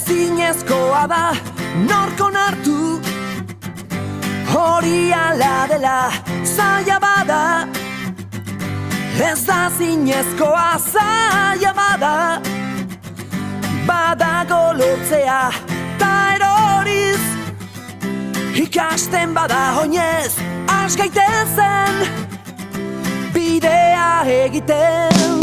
Ezinezkoa da norko nartu, hori ala dela zaila bada. Ez da zinezkoa zaila bada, badago lortzea ta eroriz. Ikasten bada oinez has gaitezen bidea egiten.